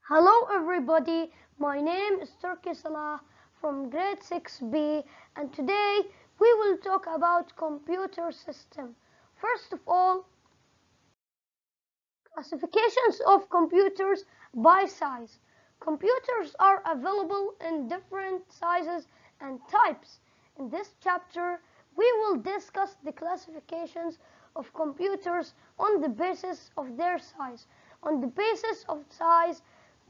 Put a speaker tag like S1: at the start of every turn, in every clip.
S1: Hello everybody, my name is Turki Salah from grade 6B and today we will talk about computer system. First of all, classifications of computers by size. Computers are available in different sizes and types. In this chapter, we will discuss the classifications of computers on the basis of their size. On the basis of size,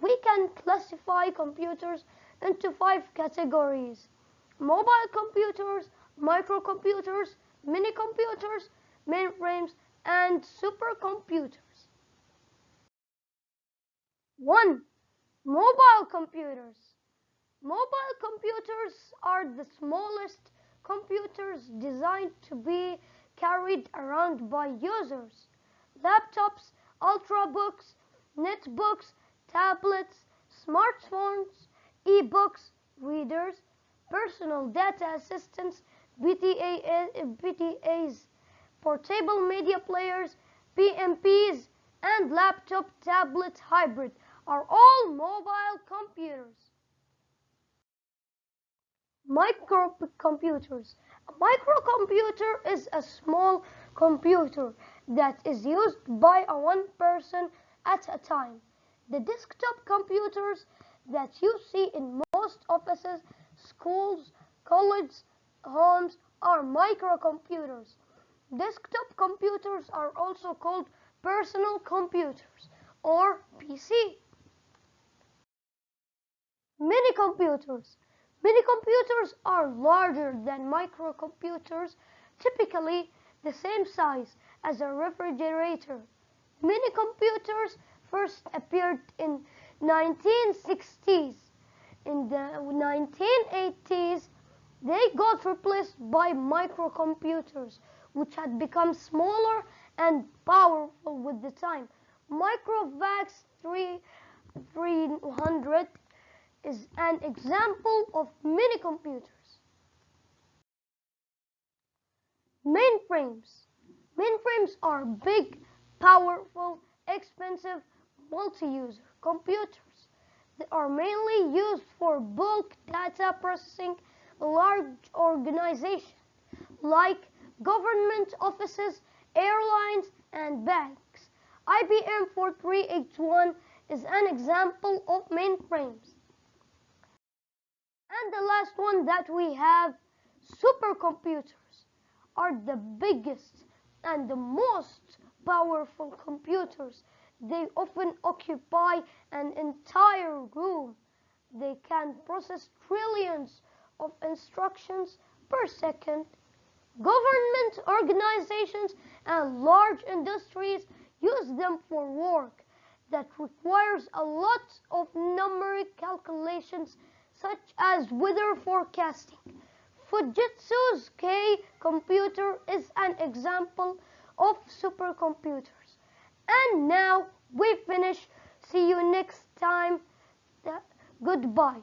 S1: we can classify computers into 5 categories: mobile computers, microcomputers, minicomputers, mainframes, and supercomputers. 1. Mobile computers. Mobile computers are the smallest computers designed to be carried around by users. Laptops, ultrabooks, netbooks, tablets, smartphones, e-books, readers, personal data assistants, PDAs, portable media players, PMPs, and laptop-tablet hybrid are all mobile computers. Microcomputers. A microcomputer is a small computer that is used by one person at a time. The desktop computers that you see in most offices, schools, colleges, homes are microcomputers. Desktop computers are also called personal computers or PC. Minicomputers. Minicomputers are larger than microcomputers, typically the same size as a refrigerator. Minicomputers first appeared in 1960s. In the 1980s, they got replaced by microcomputers, which had become smaller and powerful with the time. Microvax 300 is an example of minicomputers. Mainframes. Mainframes are big, powerful, expensive, multi-user computers. They are mainly used for bulk data processing in large organizations like government offices, airlines, and banks. IBM 4381 is an example of mainframes. And the last one that we have, supercomputers, are the biggest and the most powerful computers. They often occupy an entire room. They can process trillions of instructions per second. Government organizations and large industries use them for work that requires a lot of numeric calculations, such as weather forecasting. Fujitsu's K computer is an example of supercomputers. And now we finish. See you next time. Goodbye.